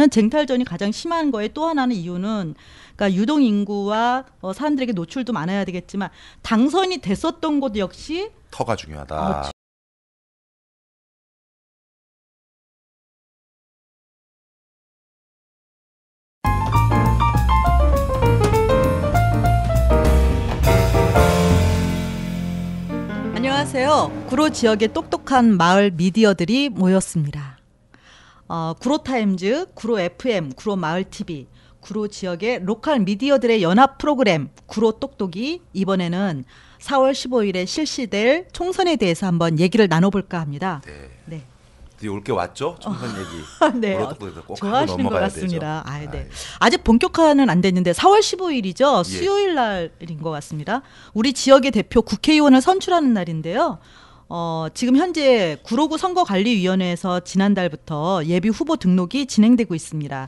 쟁탈전이 가장 심한 거에 또 하나는 이유는 그러니까 유동 인구와 사람들에게 노출도 많아야 되겠지만 당선이 됐었던 곳 역시 터가 중요하다. 안녕하세요. 구로 지역의 똑똑한 마을 미디어들이 모였습니다. 구로타임즈, 구로 FM, 구로 마을TV, 구로 지역의 로컬 미디어들의 연합 프로그램 구로 똑똑이 이번에는 4월 15일에 실시될 총선에 대해서 한번 얘기를 나눠볼까 합니다. 네. 드디어 올 게 왔죠? 총선 얘기. 네. 꼭 좋아하시는 것 같습니다. 네. 아직 본격화는 안 됐는데 4월 15일이죠. 수요일 날인 것 같습니다. 우리 지역의 대표 국회의원을 선출하는 날인데요. 지금 현재 구로구 선거관리위원회에서 지난달부터 예비 후보 등록이 진행되고 있습니다.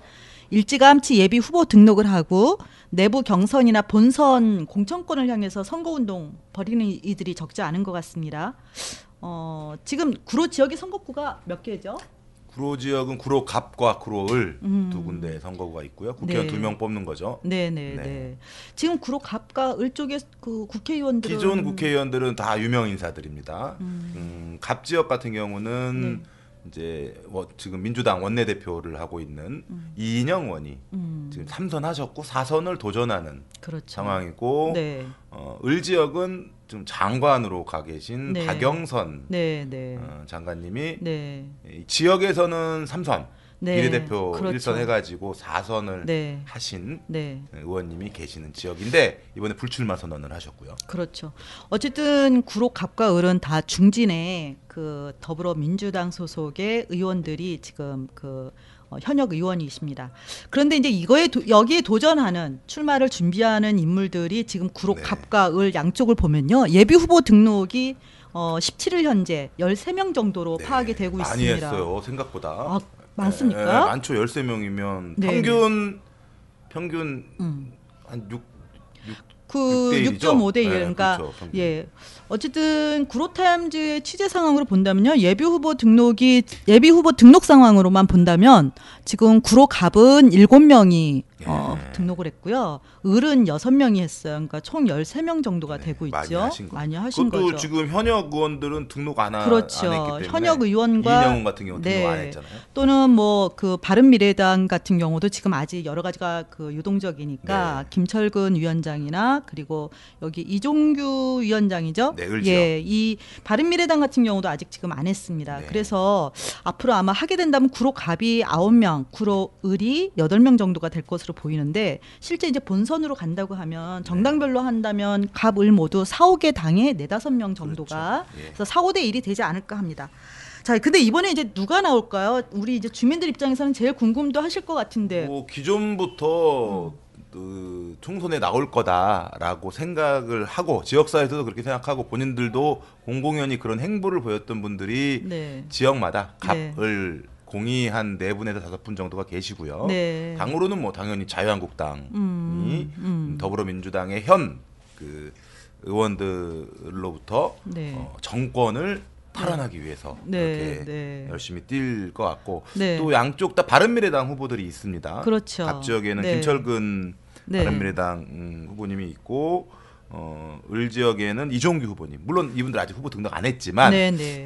일찌감치 예비 후보 등록을 하고 내부 경선이나 본선 공천권을 향해서 선거운동 벌이는 이들이 적지 않은 것 같습니다. 지금 구로 지역의 선거구가 몇 개죠? 구로 지역은 구로 갑과 구로 을 두 군데 선거구가 있고요. 국회의원 2명 뽑는 거죠. 네. 지금 구로 갑과 을 쪽의 그 국회의원들은 기존 국회의원들은 다 유명 인사들입니다. 갑 지역 같은 경우는 이제 지금 민주당 원내대표를 하고 있는 이인영 의원이 지금 3선하셨고 4선을 도전하는 상황이고 을 지역은 지금 장관으로 가 계신 박영선 장관님이 지역에서는 3선 비례대표 1선 해가지고 4선을 하신 의원님이 계시는 지역인데 이번에 불출마 선언을 하셨고요. 그렇죠. 어쨌든 구로 갑과 을은 다 중진의 그 더불어민주당 소속의 의원들이 지금 그 현역 의원이십니다. 그런데 이제 여기에 도전하는 출마를 준비하는 인물들이 지금 구로 갑과 을 양쪽을 보면요. 예비 후보 등록이 17일 현재 13명 정도로 파악이 되고 많이 있습니다. 많이 했어요. 생각보다. 많습니까? 많죠. 13명이면 평균 한 6.5대 1. 그러니까 그렇죠, 어쨌든 구로타임즈의 취재 상황으로 본다면요. 예비 후보 등록 상황으로만 본다면 지금 구로 갑은 7명이 등록을 했고요. 을은 6명이 했어요. 그러니까 총 13명 정도가 되고 있죠. 많이 하신 거죠. 그것도 지금 현역 의원들은 등록 안 했기 때문에 현역 의원과 이인영 같은 경우 등록 안 했잖아요. 또는 뭐 그 바른미래당 같은 경우도 지금 아직 여러 가지가 그 유동적이니까 김철근 위원장이나 그리고 여기 이종규 위원장이죠. 이 바른미래당 같은 경우도 아직 지금 안 했습니다. 그래서 앞으로 아마 하게 된다면 구로 갑이 9명, 구로 을이 8명 정도가 될 것으로 보이는데 실제 이제 본선으로 간다고 하면 정당별로 한다면 갑, 을 모두 4, 5개 당에 4, 5명 정도가 그래서 4, 5대 1이 되지 않을까 합니다. 자, 근데 이번에 이제 누가 나올까요? 우리 이제 주민들 입장에서는 제일 궁금도 하실 것 같은데. 기존부터 총선에 나올 거다라고 생각을 하고 지역사회에서도 그렇게 생각하고 본인들도 공공연히 그런 행보를 보였던 분들이 지역마다 갑을 공의한 4분에서 5분 정도가 계시고요. 당으로는 뭐 당연히 자유한국당이 더불어민주당의 현 그 의원들로부터 정권을 탈환하기 위해서 그렇게 열심히 뛸 것 같고 또 양쪽 다 바른미래당 후보들이 있습니다. 그렇죠. 갑 지역에는 김철근 바른미래당 후보님이 있고 을 지역에는 이종규 후보님. 물론 이분들 아직 후보 등록 안 했지만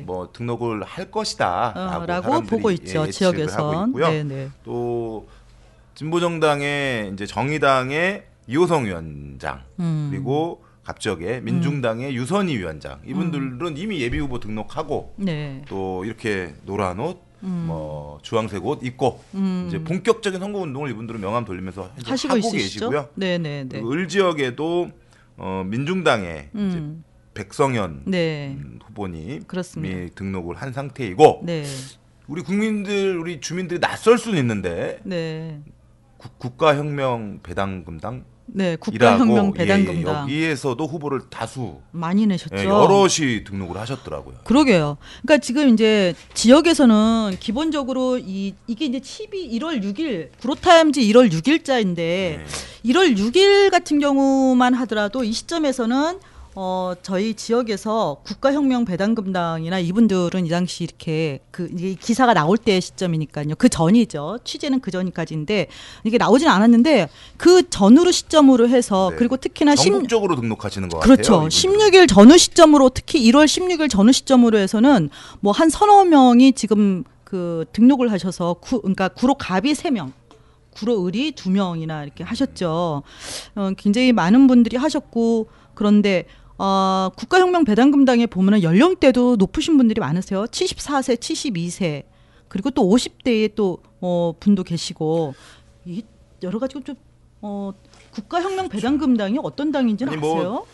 뭐 등록을 할 것이다라고 보고 있죠. 지역에서 하고 있고요. 또 진보정당의 이제 정의당의 이호성 위원장 그리고 갑 지역의 민중당의 유선희 위원장 이분들은 이미 예비 후보 등록하고 또 이렇게 노란 옷 뭐 주황색 옷 입고 이제 본격적인 선거 운동을 이분들은 명함 돌리면서 하고 계시고요. 을 지역에도 민중당의 이제 백성현 후보님이 등록을 한 상태이고 우리 국민들, 우리 주민들이 낯설 수는 있는데 국가혁명 배당금당 국가혁명 배당금당 여기에서도 후보를 다수 많이 내셨죠. 여럿이 등록을 하셨더라고요. 그러게요. 그러니까 지금 이제 지역에서는 기본적으로 이게 이제 1월 6일 구로타임즈 1월 6일자인데 1월 6일 같은 경우만 하더라도 이 시점에서는 저희 지역에서 국가혁명배당금당이나 이분들은 이 당시 이렇게 이게 기사가 나올 때 시점이니까요. 그 전이죠. 취재는 그 전까지인데 이게 나오진 않았는데 그 전후로 시점으로 해서 네. 그리고 특히나 전국적으로 등록하시는 것 그렇죠. 같아요. 16일 전후 시점으로 특히 1월 16일 전후 시점으로 해서는 뭐 한 서너 명이 지금 그 등록을 하셔서 그러니까 구로 갑이 3명. 구로 을이 2명이나 이렇게 하셨죠. 굉장히 많은 분들이 하셨고 그런데 국가혁명배당금당에 보면은 연령대도 높으신 분들이 많으세요. 74세, 72세 그리고 또 50대에 또 분도 계시고 이 여러 가지고 좀 국가혁명배당금당이 어떤 당인지는 아세요?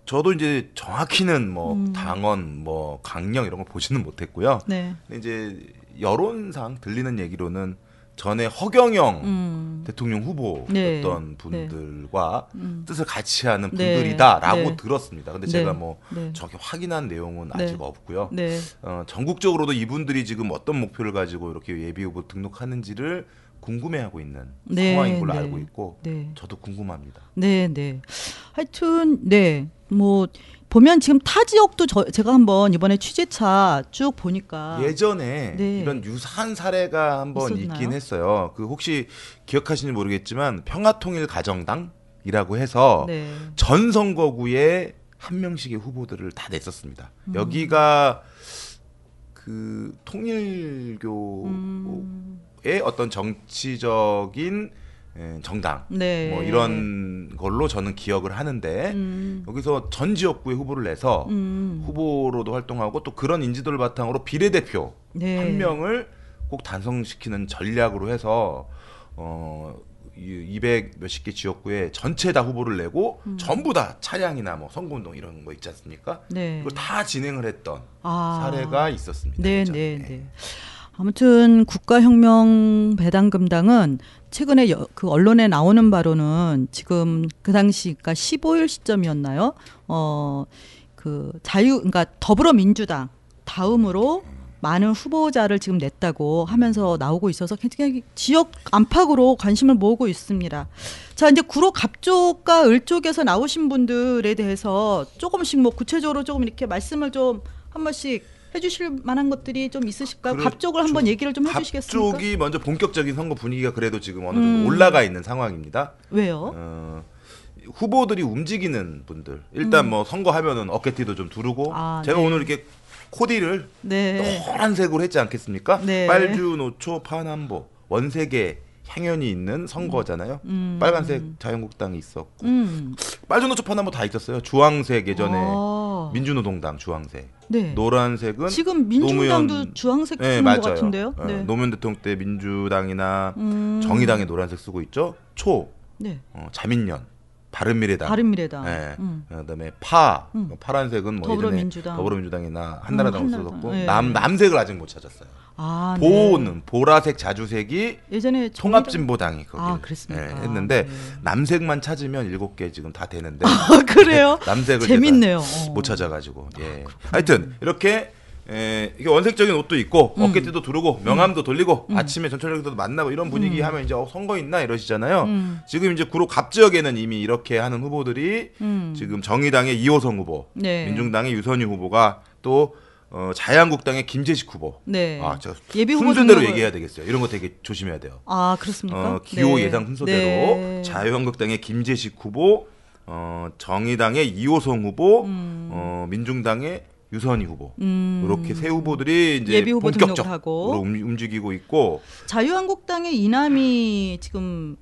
저도 이제 정확히는 뭐 당원, 뭐 강령 이런 걸 보지는 못했고요. 네. 근데 이제 여론상 들리는 얘기로는 전에 허경영 대통령 후보였던 네. 분들과 뜻을 같이 하는 네. 분들이다라고 네. 들었습니다. 근데 네. 제가 뭐 네. 저렇게 확인한 내용은 네. 아직 없고요. 네. 전국적으로도 이분들이 지금 어떤 목표를 가지고 이렇게 예비 후보 등록하는지를 궁금해하고 있는 네. 상황인 걸로 네. 알고 있고 네. 저도 궁금합니다. 네, 네. 하여튼 뭐 보면 지금 타 지역도 제가 한번 이번에 취재차 쭉 보니까 예전에 네. 이런 유사한 사례가 한번 있었나요? 있긴 했어요. 그 혹시 기억하시는지 모르겠지만 평화통일가정당이라고 해서 네. 전 선거구에 한 명씩의 후보들을 다 냈었습니다. 여기가 그 통일교의 어떤 정치적인 정당 네. 뭐 이런 걸로 저는 기억을 하는데 여기서 전 지역구에 후보를 내서 후보로도 활동하고 또 그런 인지도를 바탕으로 비례대표 네. 한 명을 꼭 단성시키는 전략으로 해서 200 몇십 개 지역구에 전체 다 후보를 내고 전부 다 차량이나 뭐 선거운동 이런 거 있지 않습니까? 네. 그걸 다 진행을 했던 사례가 있었습니다. 네, 예전에. 네, 네. 아무튼 국가혁명배당금당은 최근에 그 언론에 나오는 바로는 지금 그 당시 그러니까 15일 시점이었나요? 그러니까 더불어민주당 다음으로 많은 후보자를 지금 냈다고 하면서 나오고 있어서 굉장히 지역 안팎으로 관심을 모으고 있습니다. 자, 이제 구로 갑 쪽과 을 쪽에서 나오신 분들에 대해서 조금씩 뭐 구체적으로 조금 이렇게 말씀을 좀 한 번씩 해주실 만한 것들이 좀 있으실까요? 그렇죠. 갑 쪽을 한번 얘기를 좀 해주시겠습니까? 갑 쪽이 먼저 본격적인 선거 분위기가 그래도 지금 어느 정도 올라가 있는 상황입니다. 왜요? 후보들이 움직이는 분들 일단 뭐 선거하면은 어깨띠도 좀 두르고 제가 네. 오늘 이렇게 코디를 네. 노란색으로 했지 않겠습니까? 네. 빨주, 노초, 파남보 원색의 향연이 있는 선거잖아요. 빨간색 자유한국당이 있었고 빨주, 노초, 파남보 다 있었어요. 주황색 예전에 민주노동당 주황색. 네. 노란색은 지금 민주당도 노무현, 주황색 네, 쓰는 맞아요. 것 같은데요. 네. 노무현 대통령 때 민주당이나 정의당의 노란색 쓰고 있죠. 초, 네. 자민련, 바른미래당. 네. 그다음에 파란색은 뭐 더불어민주당. 예전에 더불어민주당이나 한나라당 썼었고 네. 남색을 아직 못 찾았어요. 보는 보라색 자주색이 예전에 통합진보당이 거기 그랬습니까? 했는데 네. 남색만 찾으면 7개 지금 다 되는데 그래요? 남색을 재밌네요. 못 찾아가지고 하여튼 이렇게 이게 원색적인 옷도 입고 어깨띠도 두르고 명함도 돌리고 아침에 전철역에서도 만나고 이런 분위기 하면 이제 선거 있나 이러시잖아요. 지금 이제 구로 갑 지역에는 이미 이렇게 하는 후보들이 지금 정의당의 이호성 후보, 네. 민중당의 유선희 후보가 또 자유한국당의 김재식 후보. 네. 제가 예비 후보 순서대로 등록을- 얘기해야 되겠어요. 이런 거 되게 조심해야 돼요. 그렇습니까? 기호 네. 예상 순서대로 네. 자유한국당의 김재식 후보, 정의당의 이호성 후보, 민중당의 유선희 후보 이렇게 세 후보들이 이제 예비 후보 등록을 본격적으로 하고 움직이고 있고 자유한국당의 이남희 지금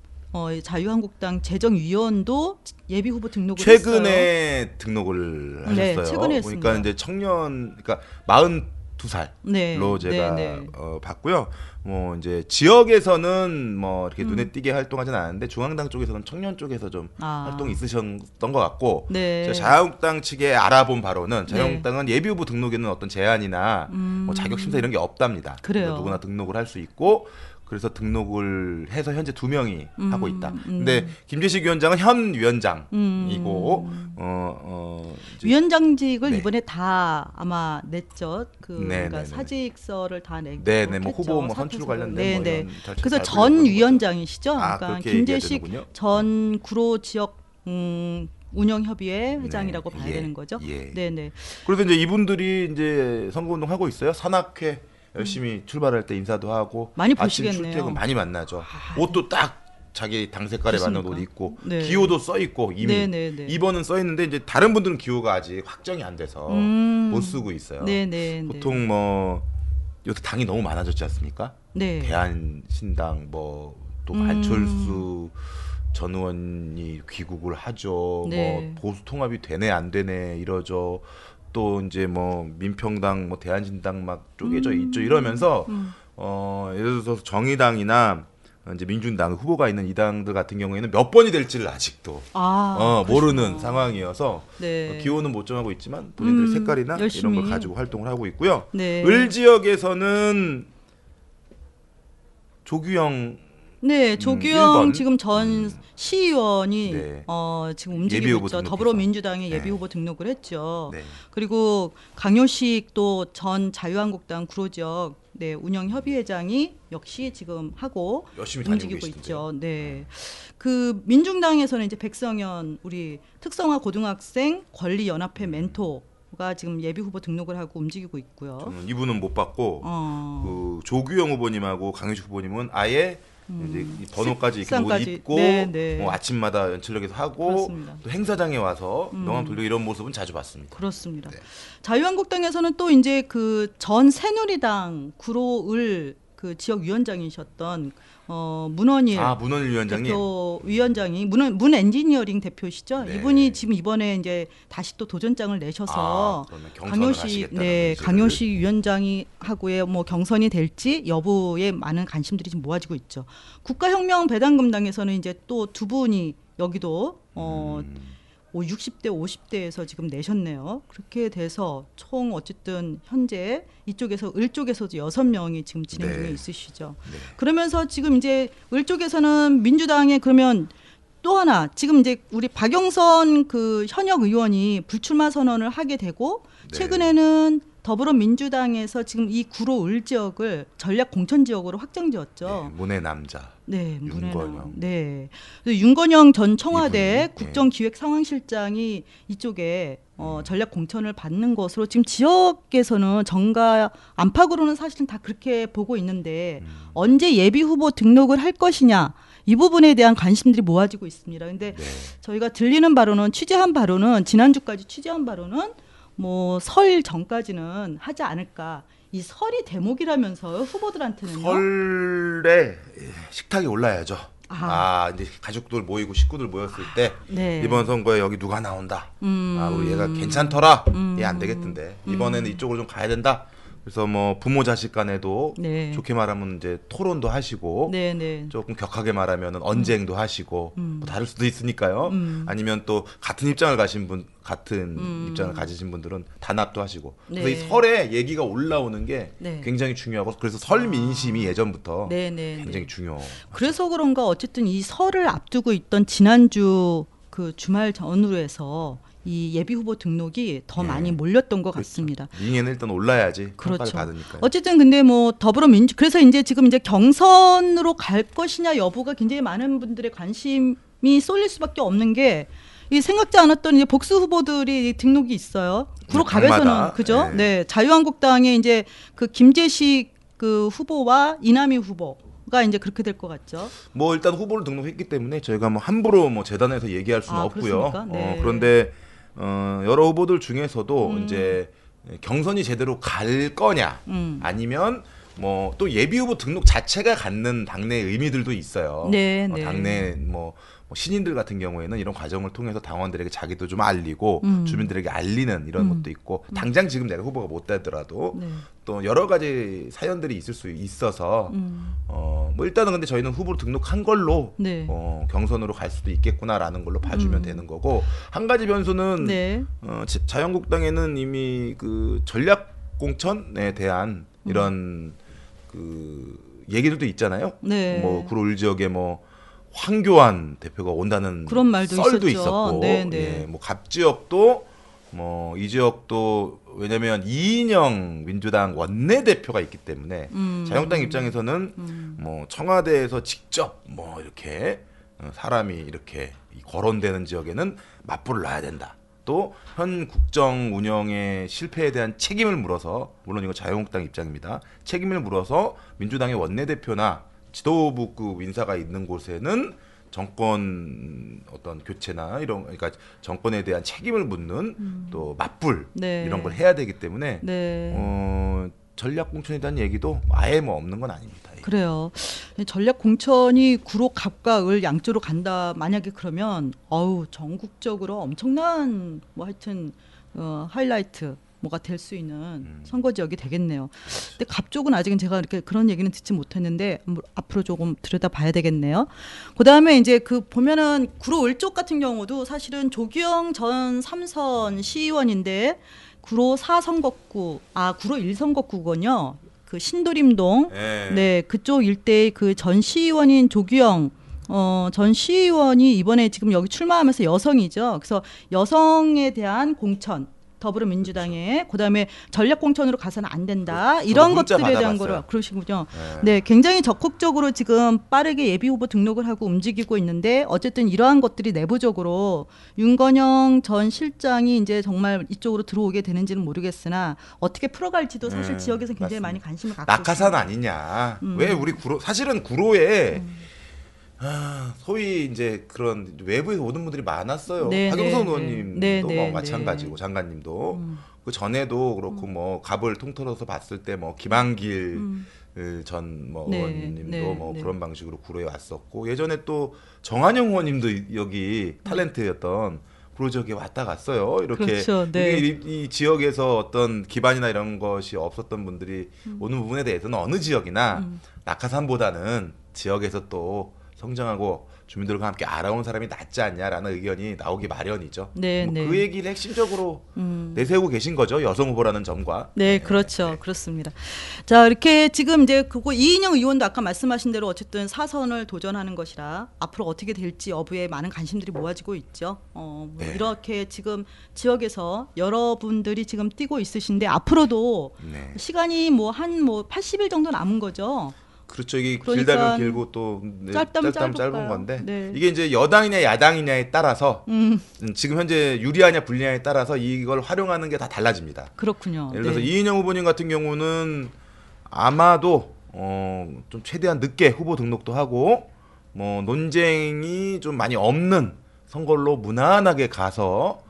자유한국당 재정위원도 예비 후보 등록을 최근에 했어요. 등록을 네, 하셨어요. 최근에 그러니까 했습니다. 이제 그러니까 42살로 네, 제가 네, 네. 봤고요. 뭐 이제 지역에서는 뭐 이렇게 눈에 띄게 활동하지는 않았는데 중앙당 쪽에서는 청년 쪽에서 좀 활동이 있으셨던 것 같고 네. 제가 자유한국당 측에 알아본 바로는 자유한국당은 예비 후보 등록에는 어떤 제한이나 뭐 자격 심사 이런 게 없답니다. 그래요. 누구나 등록을 할 수 있고 그래서 등록을 해서 현재 2명이 하고 있다. 근데 김재식 위원장은 현 위원장이고 이제 위원장직을 네. 이번에 다 아마 냈죠. 그러니까 네네네. 사직서를 다 내고 네네 뭐 했죠. 후보 뭐 선출 사퇴서를. 관련된 네, 뭐 네. 이런 절차 그래서 밟으려고 전 하는 거죠. 위원장이시죠. 그러니까 그렇게 김재식 얘기해야 되는군요. 전 구로 지역 운영협의회 회장이라고 봐야 되는 거죠. 네네. 그래서 이제 이분들이 이제 선거운동 하고 있어요. 산악회 열심히 출발할 때 인사도 하고 많이 아침 보시겠네요. 출퇴근 많이 만나죠. 옷도 딱 자기 당 색깔에 맞는 옷 입고 네. 기호도 써 있고 이미 2번은 써 있는데 이제 다른 분들은 기호가 아직 확정이 안 돼서 못 쓰고 있어요. 보통 뭐 요새 당이 너무 많아졌지 않습니까? 네. 대한신당 뭐 또 안철수 전 의원이 귀국을 하죠. 뭐 보수 통합이 되네 안 되네 이러죠. 또 이제 뭐 민평당 뭐 대한신당 막 쪼개져 있죠. 이러면서 예를 들어서 정의당이나 이제 민주당 후보가 있는 이 당들 같은 경우에는 몇 번이 될지를 아직도 모르는 상황이어서 기호는 못 정하고 있지만 본인들의 색깔이나 열심히. 이런 걸 가지고 활동을 하고 있고요. 을 지역에서는 조규영 조규영 1번. 지금 전 시의원이 지금 움직이고 있죠. 더불어민주당에 예비 후보 등록을 했죠. 그리고 강효식 또 전 자유한국당 구로지역 운영협의회장이 역시 지금 하고 열심히 움직이고 있죠. 그 민중당에서는 이제 백성현 우리 특성화 고등학생 권리연합회 멘토가 지금 예비 후보 등록을 하고 움직이고 있고요. 저는 이분은 못 봤고 그 조규영 후보님하고 강효식 후보님은 아예 이제 이 번호까지 이렇게 못 입고 뭐 아침마다 연출력에서 하고 그렇습니다. 또 행사장에 와서 명함 돌리고 이런 모습은 자주 봤습니다. 그렇습니다. 자유한국당에서는 또 이제 그 전 새누리당 구로을 그 지역 위원장이셨던 문원일 문원일 위원장님 대표 위원장이 문 엔지니어링 대표시죠. 이분이 지금 이번에 이제 다시 또 도전장을 내셔서 강효식 위원장이 하고의 뭐 경선이 될지 여부에 많은 관심들이 지금 모아지고 있죠. 국가혁명 배당금당에서는 이제 또 두 분이 여기도 60대 50대에서 지금 내셨네요. 그렇게 돼서 총 어쨌든 현재 이쪽에서 을 쪽에서도 6명이 지금 진행 중에 있으시죠. 그러면서 지금 이제 을 쪽에서는 민주당에 그러면 또 하나 지금 이제 우리 박영선 그 현역 의원이 불출마 선언을 하게 되고 최근에는 더불어민주당에서 지금 이 구로 을 지역을 전략 공천 지역으로 확정지었죠. 문의 남자. 윤건영. 윤건영 전 청와대 국정기획상황실장이 이쪽에 전략 공천을 받는 것으로 지금 지역에서는 정가 안팎으로는 사실은 다 그렇게 보고 있는데 언제 예비 후보 등록을 할 것이냐 이 부분에 대한 관심들이 모아지고 있습니다. 근데 저희가 들리는 바로는 지난주까지 취재한 바로는 뭐 설 전까지는 하지 않을까. 이 설이 대목이라면서요 후보들한테는요. 설에 식탁에 올라야죠. 이제 가족들 모이고 식구들 모였을 때 이번 선거에 여기 누가 나온다. 우리 얘가 괜찮더라. 얘 안 되겠던데. 이번에는 이쪽으로 좀 가야 된다. 그래서 뭐 부모 자식 간에도 좋게 말하면 이제 토론도 하시고 조금 격하게 말하면 언쟁도 하시고 뭐 다를 수도 있으니까요. 아니면 또 같은 입장을 가지신 분들은 단합도 하시고. 그래서 이 설에 얘기가 올라오는 게 굉장히 중요하고 그래서 설 민심이 예전부터 굉장히 중요. 그래서 그런가 어쨌든 이 설을 앞두고 있던 지난주 그 주말 전후로 해서 이 예비 후보 등록이 더 많이 몰렸던 것 같습니다. 링에는 일단 올라야지 평가를 받으니까요. 어쨌든 근데 뭐 그래서 이제 지금 이제 경선으로 갈 것이냐 여부가 굉장히 많은 분들의 관심이 쏠릴 수밖에 없는 게 이 생각지 않았던 이제 복수 후보들이 등록이 있어요. 구로갑에서는 그죠? 자유한국당의 이제 그 김재식 그 후보와 이남희 후보. 가 이제 그렇게 될 것 같죠. 뭐 일단 후보를 등록했기 때문에 저희가 뭐 함부로 뭐 재단에서 얘기할 수는 없고요. 그런데 여러 후보들 중에서도 이제 경선이 제대로 갈 거냐 아니면 뭐 또 예비 후보 등록 자체가 갖는 당내 의미들도 있어요. 당내 뭐 신인들 같은 경우에는 이런 과정을 통해서 당원들에게 자기도 좀 알리고 주민들에게 알리는 이런 것도 있고 당장 지금 내가 후보가 못 되더라도 또 여러 가지 사연들이 있을 수 있어서 뭐 일단은 근데 저희는 후보로 등록한 걸로 경선으로 갈 수도 있겠구나라는 걸로 봐주면 되는 거고 한 가지 변수는 자유한국당에는 이미 그 전략 공천에 대한 이런 그 얘기들도 있잖아요. 뭐 구로 지역에 뭐 황교안 대표가 온다는 그런 말도 썰도 있었죠. 있었고, 뭐 갑 지역도 뭐 이 지역도 왜냐면 이인영 민주당 원내대표가 있기 때문에 자유한국당 입장에서는 뭐 청와대에서 직접 뭐 이렇게 사람이 이렇게 거론되는 지역에는 맞불을 놔야 된다. 또 현 국정 운영의 실패에 대한 책임을 물어서, 물론 이거 자유한국당 입장입니다. 책임을 물어서 민주당의 원내대표나 지도부급 인사가 있는 곳에는 정권 어떤 교체나 이런, 그러니까 정권에 대한 책임을 묻는 또 맞불 이런 걸 해야 되기 때문에 전략 공천에 대한 얘기도 아예 뭐 없는 건 아닙니다. 그래요. 전략 공천이 구로 갑과 을 양쪽으로 간다. 만약에 그러면 전국적으로 엄청난 뭐 하여튼 하이라이트 뭐가 될 수 있는 선거 지역이 되겠네요. 근데 갑 쪽은 아직은 제가 이렇게 그런 얘기는 듣지 못했는데 앞으로 조금 들여다봐야 되겠네요. 그다음에 이제 그 보면은 구로 을 쪽 같은 경우도 사실은 조규영 전 삼선 시의원인데 구로 4선거구, 구로 1선거구군요. 그 신도림동, 네, 그쪽 일대의 그 전 시의원인 조규영 전 시의원이 이번에 지금 여기 출마하면서 여성이죠. 그래서 여성에 대한 공천, 더불어민주당에 그다음에 전략 공천으로 가서는 안 된다. 이런 것들에 대한 거를 그러시군요. 네, 굉장히 적극적으로 지금 빠르게 예비 후보 등록을 하고 움직이고 있는데 어쨌든 이러한 것들이 내부적으로 윤건영 전 실장이 이제 정말 이쪽으로 들어오게 되는지는 모르겠으나 어떻게 풀어갈지도 사실 지역에서 굉장히 많이 관심을 갖고 낙하산 있습니다. 아니냐. 왜 우리 구로, 사실은 구로에 소위 이제 그런 외부에서 오는 분들이 많았어요. 박영선 의원님도 뭐 마찬가지고 장관님도 그 전에도 그렇고 뭐 갑을 통틀어서 봤을 때 뭐 김한길 전 뭐 의원님도 뭐 그런 방식으로 구로에 왔었고 예전에 또 정한영 의원님도 여기 탤런트였던 구로 지역에 왔다 갔어요. 이렇게 그렇죠. 이 지역에서 어떤 기반이나 이런 것이 없었던 분들이 오는 부분에 대해서는 어느 지역이나 낙하산보다는 지역에서 또 성장하고 주민들과 함께 알아온 사람이 낫지 않냐라는 의견이 나오기 마련이죠. 그 얘기를 핵심적으로 내세우고 계신 거죠. 여성 후보라는 점과. 네, 그렇죠. 그렇습니다. 자, 이렇게 지금 이제 그거 이인영 의원도 아까 말씀하신 대로 어쨌든 4선을 도전하는 것이라 앞으로 어떻게 될지 여부에 많은 관심들이 모아지고 있죠. 이렇게 지금 지역에서 여러분들이 지금 뛰고 있으신데 앞으로도 시간이 한 80일 정도 남은 거죠. 그렇죠. 이게 길다면 길고 또 짧다면 짧은 건데 이게 이제 여당이냐 야당이냐에 따라서 지금 현재 유리하냐 불리하냐에 따라서 이걸 활용하는 게 다 달라집니다. 그렇군요. 예를 들어서 이인영 후보님 같은 경우는 아마도 좀 최대한 늦게 후보 등록도 하고 뭐 논쟁이 좀 많이 없는 선거로 무난하게 가서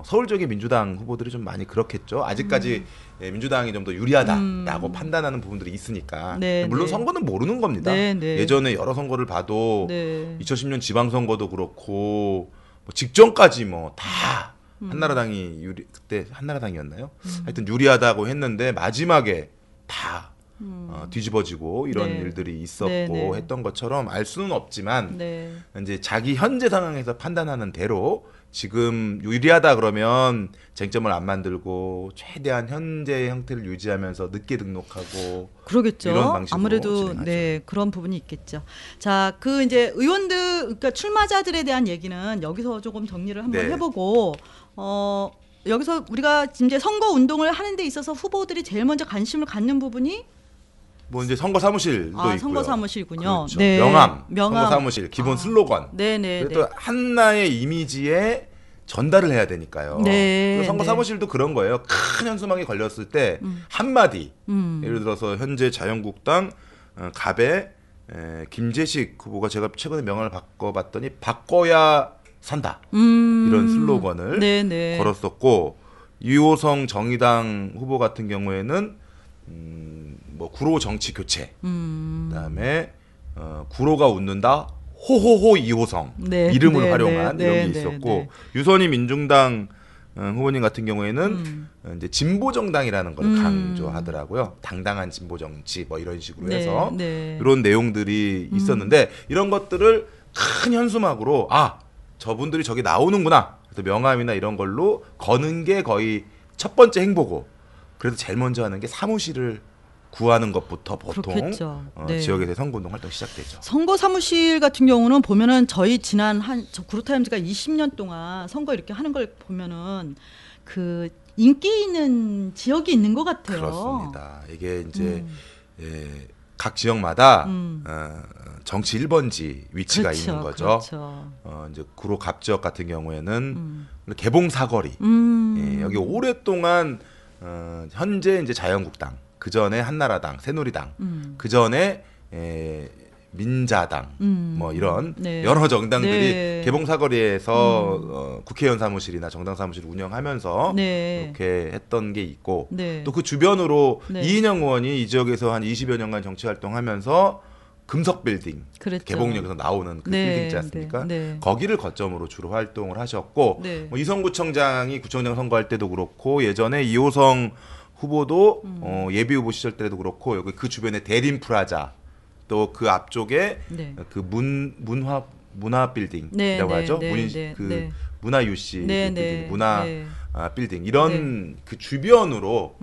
서울 쪽의 민주당 후보들이 좀 많이 그렇겠죠. 아직까지 민주당이 좀 더 유리하다라고 판단하는 부분들이 있으니까. 물론 선거는 모르는 겁니다. 예전에 여러 선거를 봐도 2010년 지방선거도 그렇고 뭐 직전까지 뭐 다 한나라당이 그때 한나라당이었나요? 하여튼 유리하다고 했는데 마지막에 다 뒤집어지고 이런 일들이 있었고 했던 것처럼 알 수는 없지만 이제 자기 현재 상황에서 판단하는 대로 지금 유리하다 그러면 쟁점을 안 만들고 최대한 현재의 형태를 유지하면서 늦게 등록하고 그러겠죠. 이런 방식으로 아무래도 진행하죠. 그런 부분이 있겠죠. 자, 그 이제 의원들 그러니까 출마자들에 대한 얘기는 여기서 조금 정리를 한번 해보고 여기서 우리가 이제 선거 운동을 하는 데 있어서 후보들이 제일 먼저 관심을 갖는 부분이 뭐 이제 선거 사무실도 있고요. 선거 사무실군요. 그렇죠. 명함, 선거 사무실, 기본 슬로건. 또 한나의 이미지에 전달을 해야 되니까요. 선거 사무실도 그런 거예요. 큰 현수막이 걸렸을 때 한마디. 예를 들어서 현재 자유한국당 갑의 김재식 후보가 제가 최근에 명함을 바꿔봤더니 바꿔야 산다. 이런 슬로건을 걸었었고 이호성 정의당 후보 같은 경우에는 뭐 구로 정치 교체, 그다음에 구로가 웃는다, 호호호 이호성 이름을 활용한 이런 게 있었고 유선희 민중당 후보님 같은 경우에는 이제 진보 정당이라는 걸 강조하더라고요. 당당한 진보 정치 뭐 이런 식으로 해서 이런 내용들이 있었는데 이런 것들을 큰 현수막으로 저분들이 저기 나오는구나. 그래서 명함이나 이런 걸로 거는 게 거의 첫 번째 행보고. 그래서 제일 먼저 하는 게 사무실을 구하는 것부터 보통 지역에서 선거운동 활동 시작되죠. 선거 사무실 같은 경우는 보면은 저희 지난 구로타임즈가 20년 동안 선거 이렇게 하는 걸 보면은 그 인기 있는 지역이 있는 것 같아요. 그렇습니다. 이게 이제 각 지역마다 정치 1번지 위치가 그렇죠, 있는 거죠. 그렇죠. 이제 구로 갑지역 같은 경우에는 개봉 사거리. 예, 여기 오랫동안 현재 이제 자유한국당, 그 전에 한나라당, 새누리당, 그 전에 민자당, 뭐 이런 네. 여러 정당들이 네. 개봉 사거리에서 국회의원 사무실이나 정당 사무실을 운영하면서 네. 이렇게 했던 게 있고 네. 또 그 주변으로 네. 이인영 의원이 이 지역에서 한 20여 년간 정치 활동하면서 금석 빌딩, 그랬죠. 개봉역에서 나오는 그 네, 빌딩 있지 않습니까? 네, 네. 거기를 거점으로 주로 활동을 하셨고 네. 뭐 이성구청장이 구청장 선거할 때도 그렇고 예전에 이호성 후보도 예비 후보 시절 때도 그렇고 여기 그 주변에 대림 프라자 또 그 앞쪽에 네. 그 문화 빌딩이라고 네, 하죠. 네, 네, 그 네. 문화 유씨 네, 그 네, 빌딩, 문화 네. 빌딩 이런 그 주변으로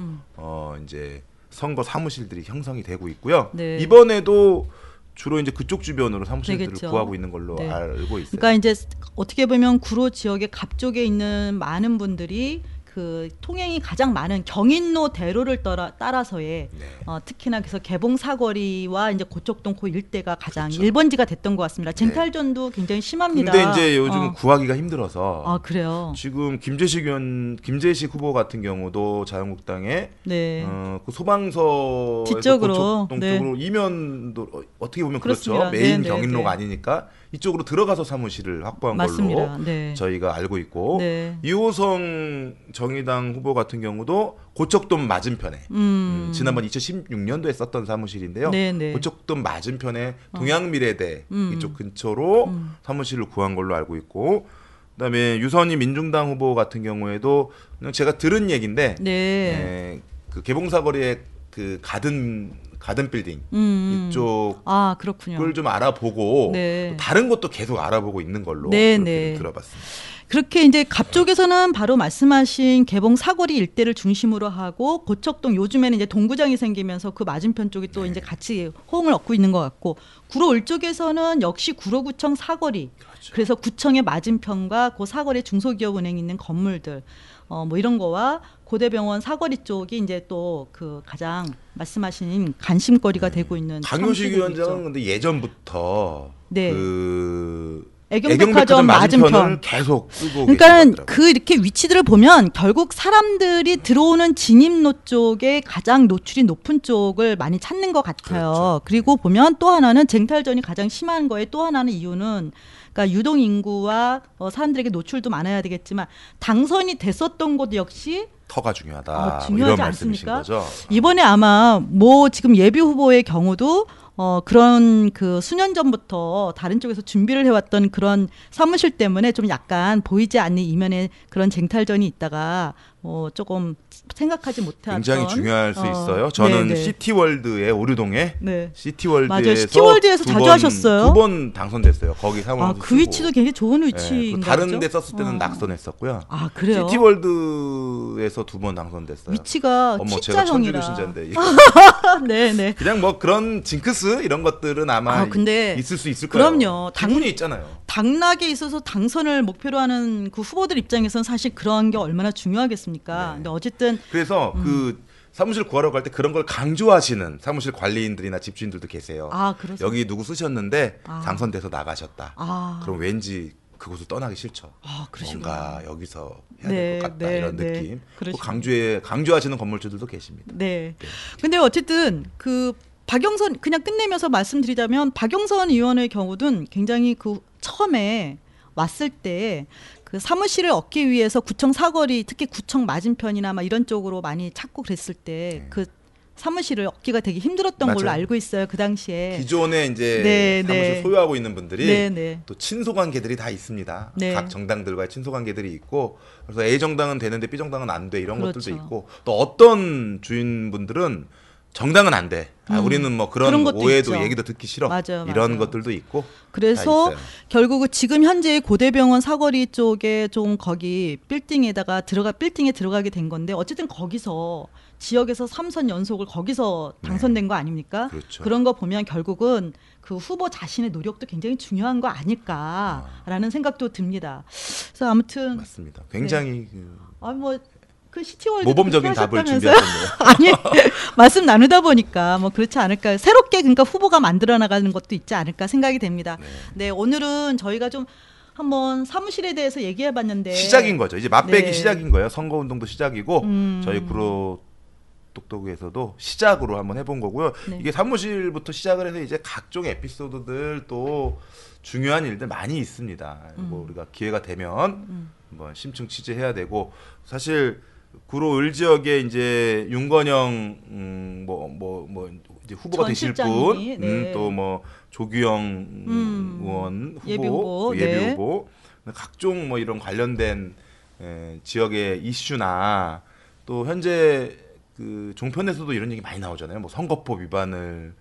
이제 선거 사무실들이 형성이 되고 있고요. 네. 이번에도 주로 이제 그쪽 주변으로 사무실들을 되겠죠. 구하고 있는 걸로 네. 알고 있어요. 그러니까 이제 어떻게 보면 구로 지역의 갑쪽에 있는 많은 분들이 그 통행이 가장 많은 경인로 대로를 따라서의 네. 특히나 그래서 개봉 사거리와 이제 고척동 그 일대가 가장 그렇죠. 1번지가 됐던 것 같습니다. 쟁탈전도 굉장히 심합니다. 근데 이제 요즘 구하기가 힘들어서 아 그래요. 지금 김재식 후보 같은 경우도 자유한국당에 네. 그 소방서 뒤쪽으로, 고척동 네. 쪽으로 이면도 어떻게 보면 그렇습니다. 그렇죠. 메인 네, 네, 경인로가 네. 아니니까 이쪽으로 들어가서 사무실을 확보한 맞습니다. 걸로 네. 저희가 알고 있고 네. 이호성 정의당 후보 같은 경우도 고척동 맞은편에 지난번 2016년도에 썼던 사무실인데요. 네, 네. 고척동 맞은편에 동양미래대 이쪽 근처로 사무실을 구한 걸로 알고 있고 그다음에 유선희 민중당 후보 같은 경우에도 그냥 제가 들은 얘기인데 네. 그 개봉사거리에 그 가든 빌딩 이쪽 아 그렇군요. 그걸 좀 알아보고 네. 또 다른 것도 계속 알아보고 있는 걸로 네, 그렇게 네. 들어봤습니다. 그렇게 이제 갑쪽에서는 바로 말씀하신 개봉 사거리 일대를 중심으로 하고 고척동 요즘에는 이제 동구장이 생기면서 그 맞은편 쪽이 또 이제 같이 호응을 얻고 있는 것 같고 구로 을 쪽에서는 역시 구로구청 사거리 그렇죠. 그래서 구청의 맞은편과 그 사거리에 중소기업은행이 있는 건물들 뭐 이런 거와 고대병원 사거리 쪽이 이제 또 그 가장 말씀하신 관심거리가 되고 있는 강효식 사무실들이 위원장은 있죠. 근데 예전부터 네. 그 애경백화점 맞은편 계속 쓰고 그러니까 계시더라고요. 그 이렇게 위치들을 보면 결국 사람들이 들어오는 진입로 쪽에 가장 노출이 높은 쪽을 많이 찾는 것 같아요. 그렇죠. 그리고 보면 또 하나는 쟁탈전이 가장 심한 거에 또 하나는 이유는 그러니까 유동 인구와 사람들에게 노출도 많아야 되겠지만 당선이 됐었던 곳 역시 터가 중요하다. 중요하지 이런 말씀이신 않습니까? 거죠. 이번에 아마 뭐 지금 예비 후보의 경우도 그런 그 수년 전부터 다른 쪽에서 준비를 해왔던 그런 사무실 때문에 좀 약간 보이지 않는 이면에 그런 쟁탈전이 있다가 조금 생각하지 못했던 굉장히 중요할 수 있어요. 저는 네네. 시티월드의 오류동에 네. 시티월드에서 맞아요. 시티월드에서 자주 하셨어요? 2번 당선됐어요. 거기 사무실 그 위치도 굉장히 좋은 위치인가요? 다른 데 썼을 때는 낙선했었고요. 아 그래요? 시티월드에서 2번 당선됐어요. 위치가 어머 제가 T자형이라. 천주교 신자인데 네네. 그냥 뭐 그런 징크스 이런 것들은 아마 근데 있을 수 있을 거예요. 그럼요. 기분이 있잖아요. 당락에 있어서 당선을 목표로 하는 그 후보들 입장에서는 사실 그런 게 얼마나 중요하겠습니까? 근데 어쨌든 그래서 그 사무실 구하러 갈 때 그런 걸 강조하시는 사무실 관리인들이나 집주인들도 계세요. 아, 그러세요? 여기 누구 쓰셨는데 당선돼서 나가셨다. 아. 그럼 왠지 그곳을 떠나기 싫죠. 아, 그러시구나. 뭔가 여기서 해야 네, 될 것 같다 네, 이런 네. 느낌. 그러시구나. 강조하시는 건물주들도 계십니다. 네. 근데 어쨌든 그 박영선 그냥 끝내면서 말씀드리자면 박영선 의원의 경우는 굉장히 그 처음에 왔을 때 그 사무실을 얻기 위해서 구청 사거리 특히 구청 맞은편이나 막 이런 쪽으로 많이 찾고 그랬을 때 그 사무실을 얻기가 되게 힘들었던 맞아요. 걸로 알고 있어요. 그 당시에. 기존에 이제 네, 사무실 네. 소유하고 있는 분들이 네, 네. 또 친소관계들이 다 있습니다. 네. 각 정당들과의 친소관계들이 있고 그래서 A 정당은 되는데 B 정당은 안 돼 이런 그렇죠. 것들도 있고 또 어떤 주인분들은 정당은 안 돼. 우리는 뭐 그런 것도 오해도 있죠. 얘기도 듣기 싫어. 맞아요, 이런 맞아요. 것들도 있고. 그래서 다 있어요. 결국은 지금 현재 고대병원 사거리 쪽에 좀 거기 빌딩에 들어가게 된 건데 어쨌든 거기서 지역에서 3선 연속을 거기서 당선된 거 아닙니까? 그렇죠. 그런 거 보면 결국은 그 후보 자신의 노력도 굉장히 중요한 거 아닐까라는 생각도 듭니다. 그래서 아무튼 맞습니다. 굉장히 뭐 그 시티월드 모범적인 답을 하셨다면서요? 준비하셨네요. 아니 말씀 나누다 보니까 뭐 그렇지 않을까 새롭게 그러니까 후보가 만들어 나가는 것도 있지 않을까 생각이 됩니다. 네, 오늘은 저희가 좀 한번 사무실에 대해서 얘기해봤는데 시작인 거죠. 이제 맛배기 네. 시작인 거예요. 선거운동도 시작이고 저희 구로 똑똑에서도 시작으로 한번 해본 거고요. 네. 이게 사무실부터 시작을 해서 이제 각종 에피소드들 또 중요한 일들 많이 있습니다. 뭐 우리가 기회가 되면 한번 심층 취재해야 되고 사실 구로 을 지역에 이제 윤건영 뭐 이제 후보가 되실 분, 네. 또 뭐 조규영 의원 후보, 예비 예비 네. 후보, 각종 뭐 이런 관련된 지역의 이슈나 또 현재 그 종편에서도 이런 얘기 많이 나오잖아요. 뭐 선거법 위반을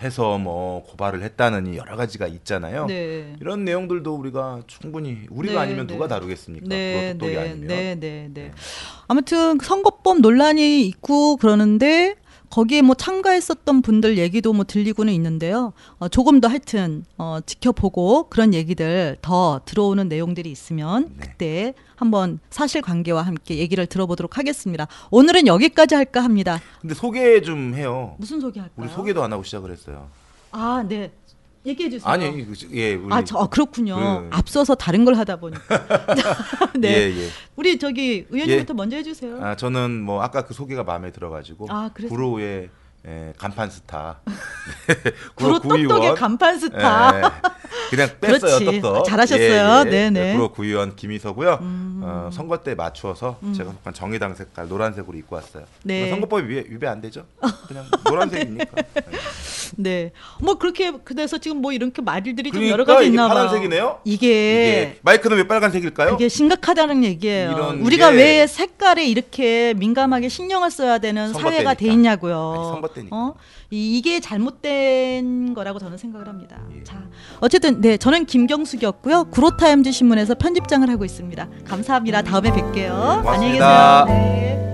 해서 뭐 고발을 했다느니 여러 가지가 있잖아요. 네. 이런 내용들도 우리가 충분히 우리가 아니면 누가 다루겠습니까? 네, 구로 똑똑이 아니면. 네. 아무튼 선거법 논란이 있고 그러는데 거기에 뭐 참가했었던 분들 얘기도 뭐 들리고는 있는데요. 조금 더 하여튼 지켜보고 그런 얘기들 더 들어오는 내용들이 있으면 그때 한번 사실관계와 함께 얘기를 들어보도록 하겠습니다. 오늘은 여기까지 할까 합니다. 근데 소개 좀 해요. 무슨 소개할까요? 우리 소개도 안 하고 시작을 했어요. 아, 네. 얘기해 주세요. 아니, 예, 우리 그렇군요. 앞서서 다른 걸 하다 보니까. 네. 예. 우리 저기 의원님부터 먼저 해주세요. 아, 저는 뭐 아까 그 소개가 마음에 들어가지고 구로의 간판 스타. 구로 똑똑의 간판 스타. 그냥 뺐어요. 똑똑. 잘하셨어요. 네네. 구로 구의원 김희서고요. 선거 때 맞추어서 제가 속한 정의당 색깔 노란색으로 입고 왔어요. 네. 선거법 위배 안 되죠? 그냥 노란색이니까. 네. 뭐 그렇게 그래서 지금 뭐 이렇게 말들이 좀 그러니까 여러 가지 있나 봐요. 파란색이네요. 이게 마이크는 왜 빨간색일까요? 이게 심각하다는 얘기예요. 우리가 왜 색깔에 이렇게 민감하게 신경을 써야 되는 사회가 돼 있냐고요. 아니, 선거 때니까. 이게 잘못된 거라고 저는 생각을 합니다. 자, 어쨌든 네, 저는 김경숙이었고요. 구로타임즈 신문에서 편집장을 하고 있습니다. 감사합니다. 다음에 뵐게요. 고맙습니다. 안녕히 계세요. 네.